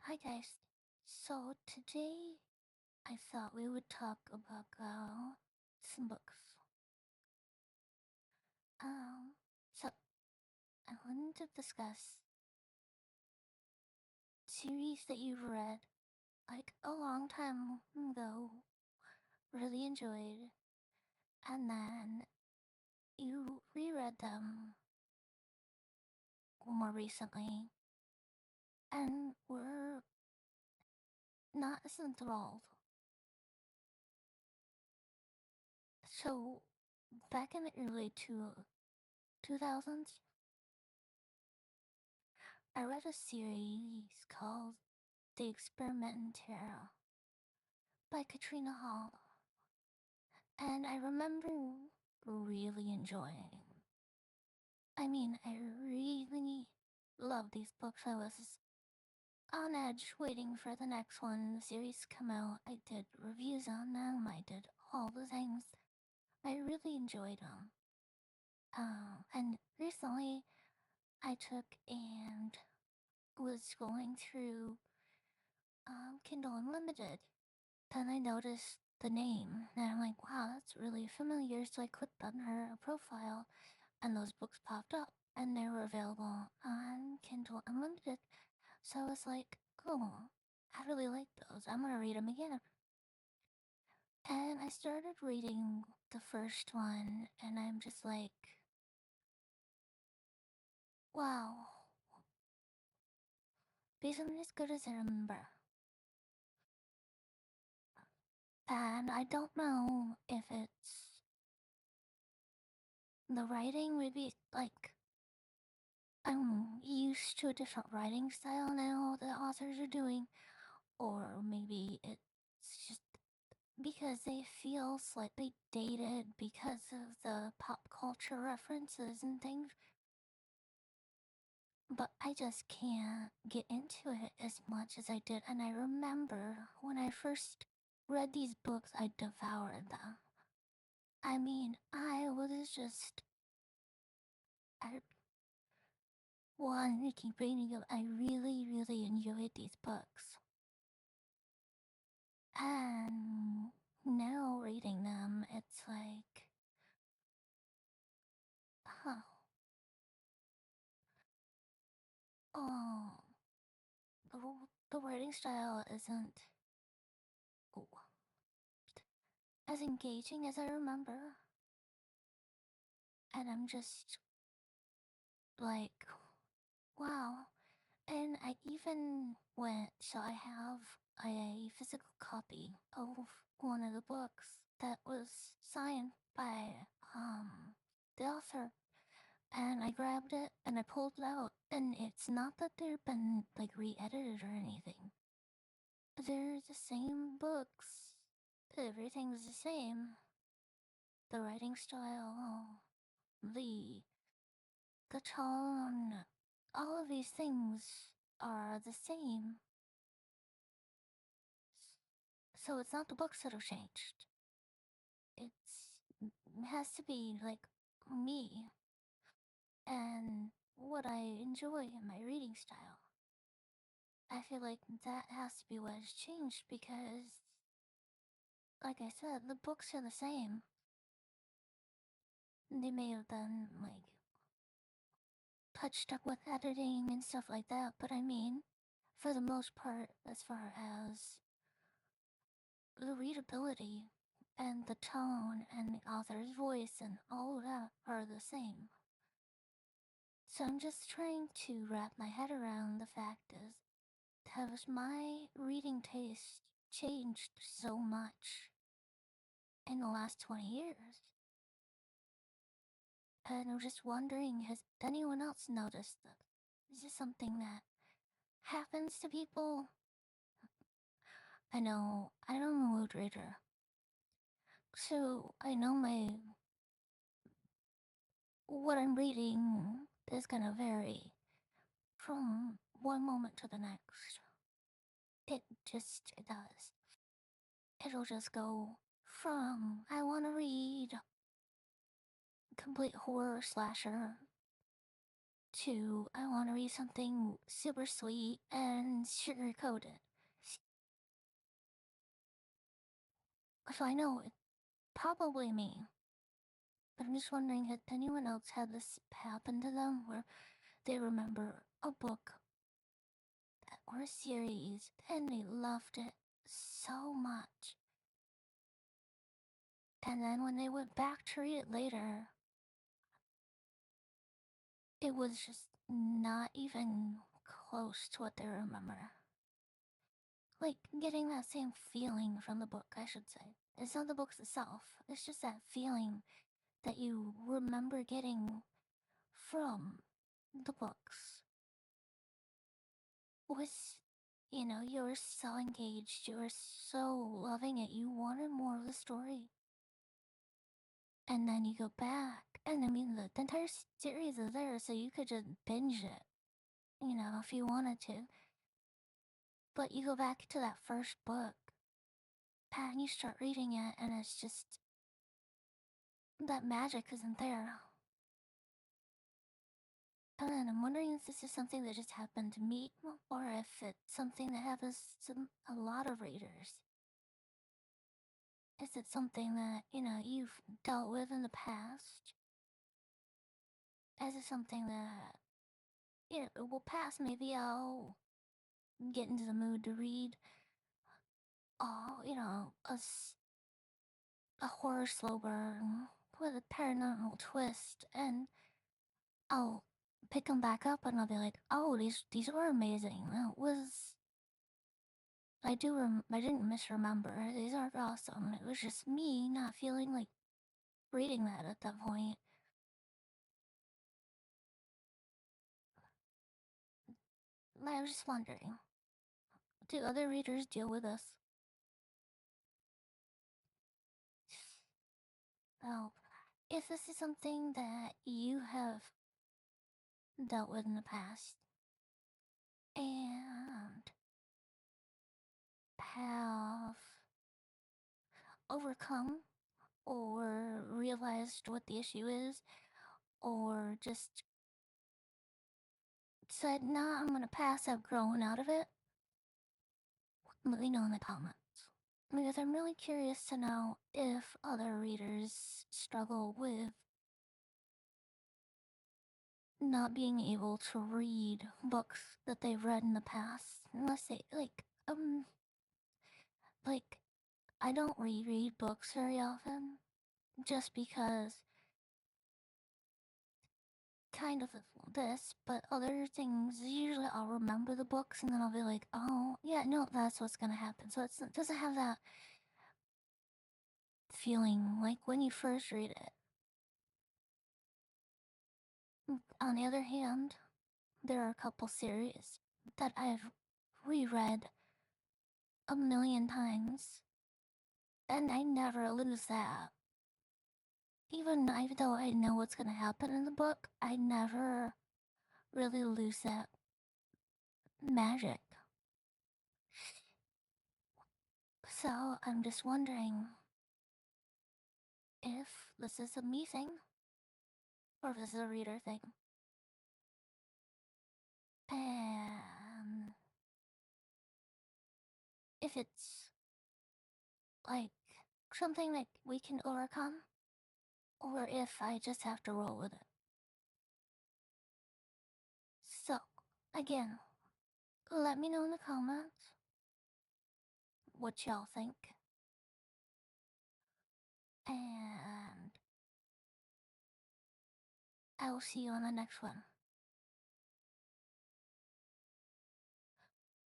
Hi guys. So today I thought we would talk about some books. So I wanted to discuss series that you've read like a long time ago, really enjoyed, and then you reread them more recently and were not as enthralled. So back in the early 2000s, I read a series called The Experimenter by Katrina Hall, and I remember really enjoying. I really love these books. I was on edge waiting for the next one, the series to come out. I did reviews on them. I did all the things. I really enjoyed them. And recently I took and was going through Kindle Unlimited. Then I noticed the name, and I'm like, wow, that's really familiar. So I clicked on her profile, and those books popped up, and they were available on Kindle Unlimited. So I was like, cool, I really like those. I'm gonna read them again. And I started reading the first one, and I'm just like, wow, basically as good as I remember. And I don't know if it's the writing, maybe like I'm used to a different writing style now that authors are doing, or maybe it's just because they feel slightly dated because of the pop culture references and things. But I just can't get into it as much as I did. And I remember when I first read these books, I devoured them. I was just, I wanted to keep reading them. I really, really enjoyed these books. And now reading them, it's like, huh, oh, the, the writing style isn't as engaging as I remember. And I'm just like, wow. And I even went, so I have a physical copy of one of the books that was signed by the author. And I grabbed it and I pulled it out. And it's not that they've been like re-edited or anything. They're the same books. Everything's the same. The writing style, the tone, all of these things are the same. So it's not the books that have changed. It has to be like me and what I enjoy in my reading style. I feel like that has to be what has changed because, like I said, the books are the same. They may have done like touched up with editing and stuff like that, but for the most part, as far as the readability and the tone and the author's voice and all of that are the same. So I'm just trying to wrap my head around the fact is, has my reading taste changed so much in the last 20 years? And I'm just wondering, has anyone else noticed that? Is this something that happens to people? I know I'm a mood reader, so I know what I'm reading is gonna vary from one moment to the next. It does. It'll just go from I want to read complete horror slasher 2, I want to read something super sweet and sugar coated. If I know it, probably me. But I'm just wondering, had anyone else had this happen to them where they remember a book or a series and they loved it so much? And then when they went back to read it later, it was just not even close to what they remember. Like getting that same feeling from the book, I should say. It's not the books itself, it's just that feeling that you remember getting from the books. Was, you were so engaged, you were so loving it, you wanted more of the story. And then you go back, and I mean, the entire series is there, so you could just binge it, if you wanted to. But you go back to that first book, and you start reading it, and it's just that magic isn't there. And I'm wondering if this is something that just happened to me, or if it's something that happens to a lot of readers. Is it something that, you've dealt with in the past? Is it something that, it will pass? Maybe I'll get into the mood to read, a horror slow burn with a paranormal twist, and I'll pick them back up and I'll be like, oh, these were amazing. That was I didn't misremember. These are awesome. It was just me not feeling like reading that at that point. I was just wondering, do other readers deal with this? Oh, if this is something that you have dealt with in the past and have overcome or realized what the issue is, or just said, nah, I'm gonna pass, I've grown out of it, let me know in the comments. Because I'm really curious to know if other readers struggle with not being able to read books that they've read in the past. Unless they, like, I don't reread books very often, just because kind of this, but other things, usually I'll remember the books and then I'll be like, oh, yeah, no, that's what's gonna happen. So it doesn't have that feeling like when you first read it. On the other hand, there are a couple series that I've reread a million times, and I never lose that. Even though I know what's gonna happen in the book, I never really lose that magic. So I'm just wondering if this is a me thing, or if this is a reader thing. And if it's like something that we can overcome, or if I just have to roll with it. So, again, let me know in the comments what y'all think. And I will see you on the next one.